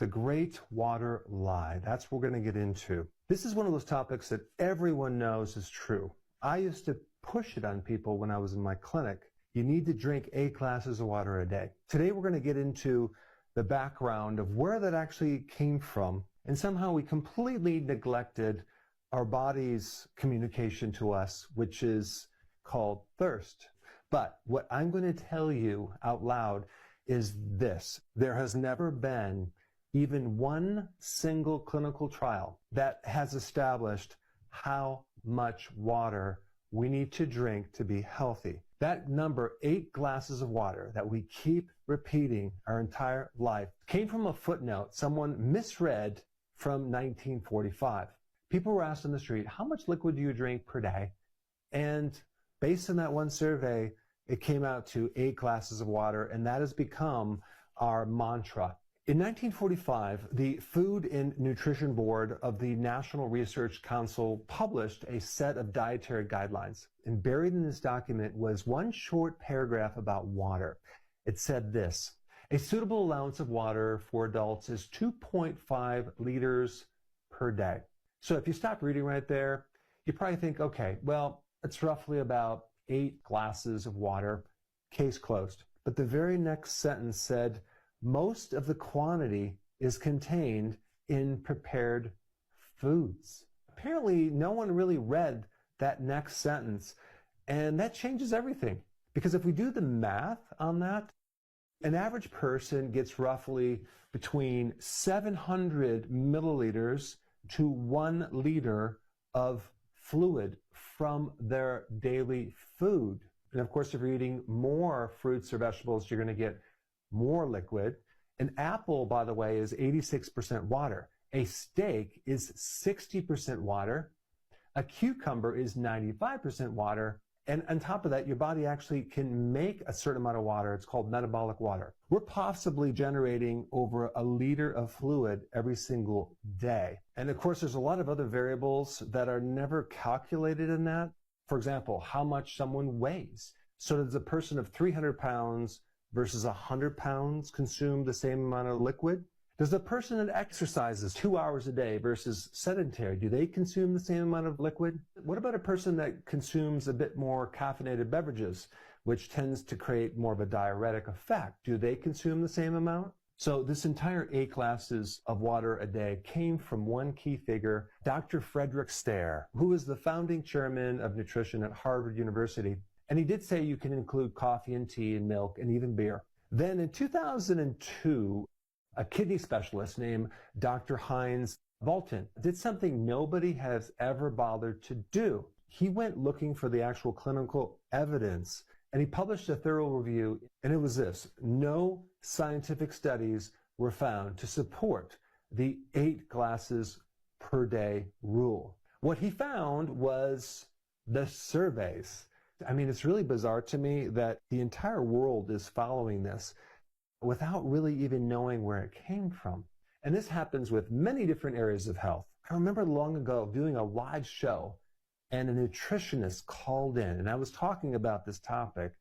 The great water lie. That's what we're going to get into. This is one of those topics that everyone knows is true. I used to push it on people when I was in my clinic. You need to drink 8 glasses of water a day. Today we're going to get into the background of where that actually came from. And somehow we completely neglected our body's communication to us, which is called thirst. But what I'm going to tell you out loud is this. There has never been even one single clinical trial that has established how much water we need to drink to be healthy. That number, 8 glasses of water, that we keep repeating our entire life, came from a footnote someone misread from 1945. People were asked on the street, how much liquid do you drink per day? And based on that one survey, it came out to 8 glasses of water, and that has become our mantra. In 1945, the Food and Nutrition Board of the National Research Council published a set of dietary guidelines. And buried in this document was one short paragraph about water. It said this: a suitable allowance of water for adults is 2.5 liters per day. So if you stop reading right there, you probably think, okay, well, it's roughly about 8 glasses of water, case closed. But the very next sentence said, most of the quantity is contained in prepared foods. Apparently, no one really read that next sentence, and that changes everything. Because if we do the math on that, an average person gets roughly between 700 milliliters to 1 liter of fluid from their daily food. And of course, if you're eating more fruits or vegetables, you're going to get more liquid. An apple, by the way, is 86% water. A steak is 60% water. A cucumber is 95% water. And on top of that, your body actually can make a certain amount of water. It's called metabolic water. We're possibly generating over 1 liter of fluid every single day. And of course, there's a lot of other variables that are never calculated in that. For example, how much someone weighs. So does a person of 300 pounds versus 100 pounds consume the same amount of liquid? Does the person that exercises 2 hours a day versus sedentary, do they consume the same amount of liquid? What about a person that consumes a bit more caffeinated beverages, which tends to create more of a diuretic effect? Do they consume the same amount? So this entire 8 glasses of water a day came from one key figure, Dr. Frederick Stare, who is the founding chairman of nutrition at Harvard University. And he did say you can include coffee and tea and milk and even beer. Then in 2002, a kidney specialist named Dr. Heinz Bolton did something nobody has ever bothered to do. He went looking for the actual clinical evidence, and he published a thorough review, and it was this: no scientific studies were found to support the 8 glasses per day rule. What he found was the surveys. I mean, it's really bizarre to me that the entire world is following this without really even knowing where it came from. And this happens with many different areas of health. I remember long ago doing a live show, and a nutritionist called in, and I was talking about this topic,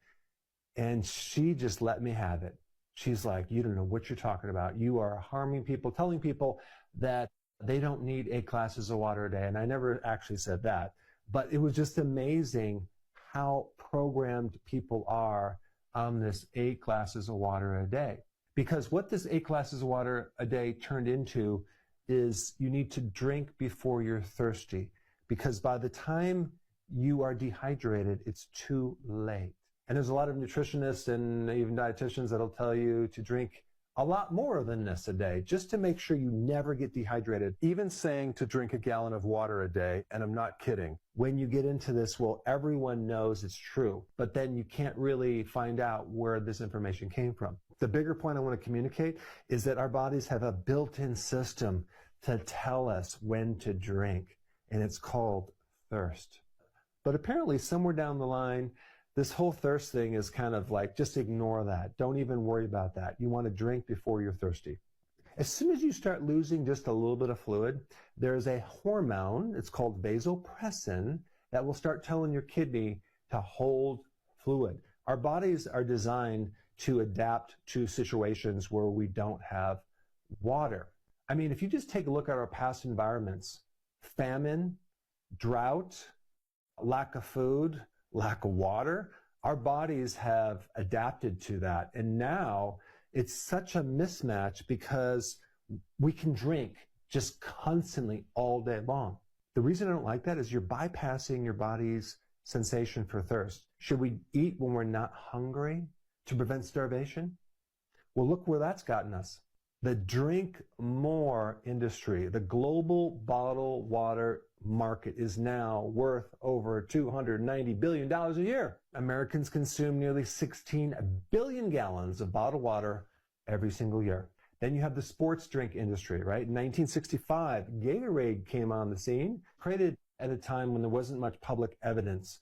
and she just let me have it. She's like, you don't know what you're talking about. You are harming people, telling people that they don't need 8 glasses of water a day. And I never actually said that, but it was just amazing how programmed people are on this 8 glasses of water a day. Because what this 8 glasses of water a day turned into is you need to drink before you're thirsty. Because by the time you are dehydrated, it's too late. And there's a lot of nutritionists and even dietitians that'll tell you to drink a lot more than this a day, just to make sure you never get dehydrated. Even saying to drink a gallon of water a day, and I'm not kidding. When you get into this, well, everyone knows it's true, but then you can't really find out where this information came from. The bigger point I want to communicate is that our bodies have a built-in system to tell us when to drink, and it's called thirst. But apparently somewhere down the line, this whole thirst thing is kind of like, just ignore that. Don't even worry about that. You want to drink before you're thirsty. As soon as you start losing just a little bit of fluid, there's a hormone, it's called vasopressin, that will start telling your kidney to hold fluid. Our bodies are designed to adapt to situations where we don't have water. I mean, if you just take a look at our past environments, famine, drought, lack of food, lack of water, our bodies have adapted to that. And now it's such a mismatch because we can drink just constantly all day long. The reason I don't like that is you're bypassing your body's sensation for thirst. Should we eat when we're not hungry to prevent starvation? Well, look where that's gotten us. The drink more industry, the global bottled water market is now worth over $290 billion a year. Americans consume nearly 16 billion gallons of bottled water every single year. Then you have the sports drink industry, right? In 1965, Gatorade came on the scene, created at a time when there wasn't much public evidence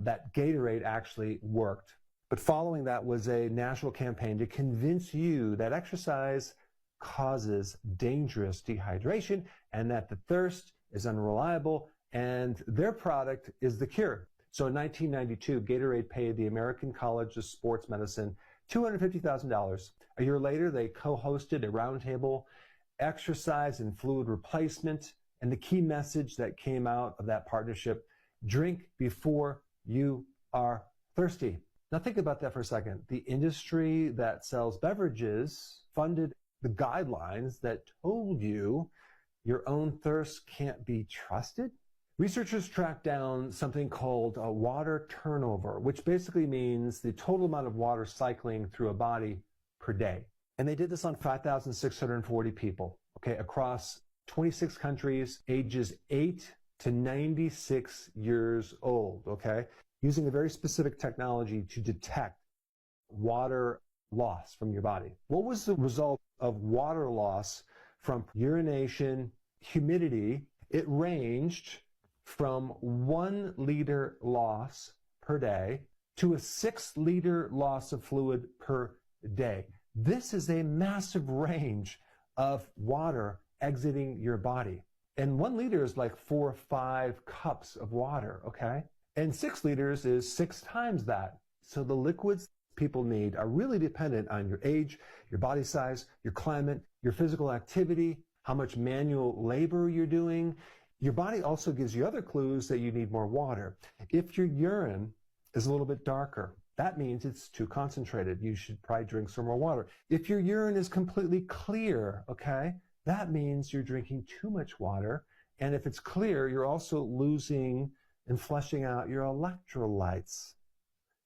that Gatorade actually worked. But following that was a national campaign to convince you that exercise causes dangerous dehydration and that the thirst is unreliable and their product is the cure. So in 1992, Gatorade paid the American College of Sports Medicine $250,000. A year later, they co-hosted a roundtable, exercise and fluid replacement, and the key message that came out of that partnership, drink before you are thirsty. Now think about that for a second. The industry that sells beverages funded the guidelines that told you your own thirst can't be trusted. Researchers tracked down something called water turnover, which basically means the total amount of water cycling through a body per day. And they did this on 5,640 people, okay, across 26 countries, ages 8 to 96 years old, okay, using a very specific technology to detect water loss from your body. What was the result of water loss from urination, humidity? It ranged from 1 liter loss per day to a 6 liter loss of fluid per day. This is a massive range of water exiting your body. And 1 liter is like 4 or 5 cups of water, okay? And 6 liters is 6 times that. So the liquids people need are really dependent on your age, your body size, your climate, your physical activity, how much manual labor you're doing. Your body also gives you other clues that you need more water. If your urine is a little bit darker, that means it's too concentrated. You should probably drink some more water. If your urine is completely clear, okay, that means you're drinking too much water. And if it's clear, you're also losing and flushing out your electrolytes.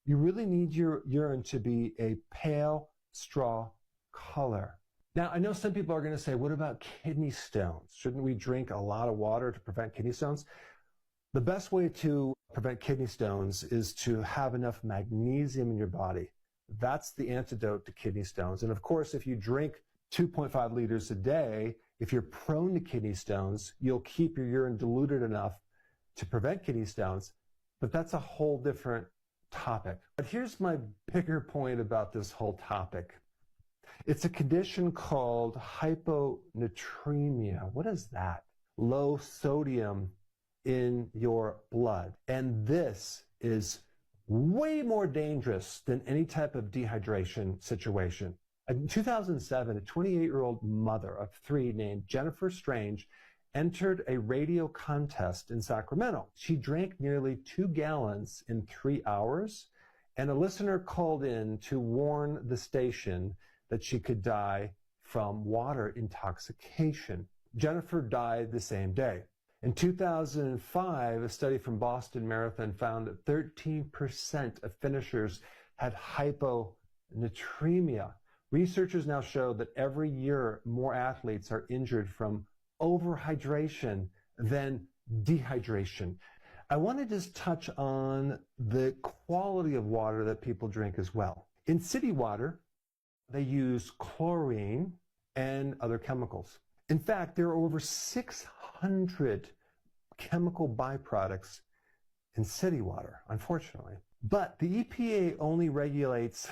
You really need your urine to be a pale straw color. Now, I know some people are going to say, what about kidney stones? Shouldn't we drink a lot of water to prevent kidney stones? The best way to prevent kidney stones is to have enough magnesium in your body. That's the antidote to kidney stones. And of course, if you drink 2.5 liters a day, if you're prone to kidney stones, you'll keep your urine diluted enough to prevent kidney stones. But that's a whole different topic. But here's my bigger point about this whole topic. It's a condition called hyponatremia. What is that? Low sodium in your blood. And this is way more dangerous than any type of dehydration situation. In 2007, a 28-year-old mother of 3 named Jennifer Strange entered a radio contest in Sacramento. She drank nearly 2 gallons in 3 hours, and a listener called in to warn the station that she could die from water intoxication. Jennifer died the same day. In 2005, a study from Boston Marathon found that 13% of finishers had hyponatremia. Researchers now show that every year more athletes are injured from overhydration than dehydration. I want to just touch on the quality of water that people drink as well. In city water, they use chlorine and other chemicals. In fact, there are over 600 chemical byproducts in city water, unfortunately. But the EPA only regulates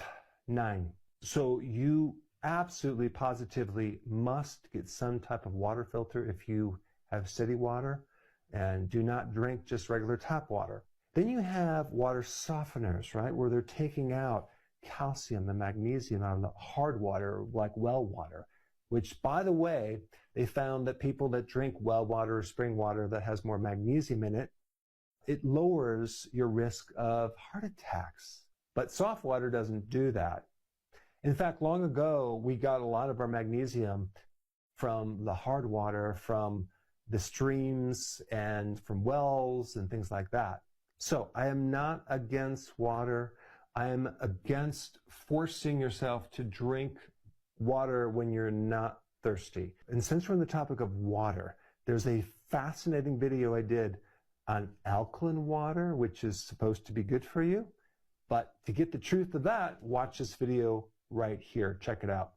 9. So you absolutely, positively must get some type of water filter if you have city water, and do not drink just regular tap water. Then you have water softeners, right, where they're taking out calcium and magnesium out of the hard water, like well water. which, by the way, they found that people that drink well water or spring water that has more magnesium in it, it lowers your risk of heart attacks. But soft water doesn't do that. In fact, long ago, we got a lot of our magnesium from the hard water, from the streams and from wells and things like that. So I am not against water. I am against forcing yourself to drink water when you're not thirsty. And since we're on the topic of water, there's a fascinating video I did on alkaline water, which is supposed to be good for you. But to get the truth of that, watch this video right here. Check it out.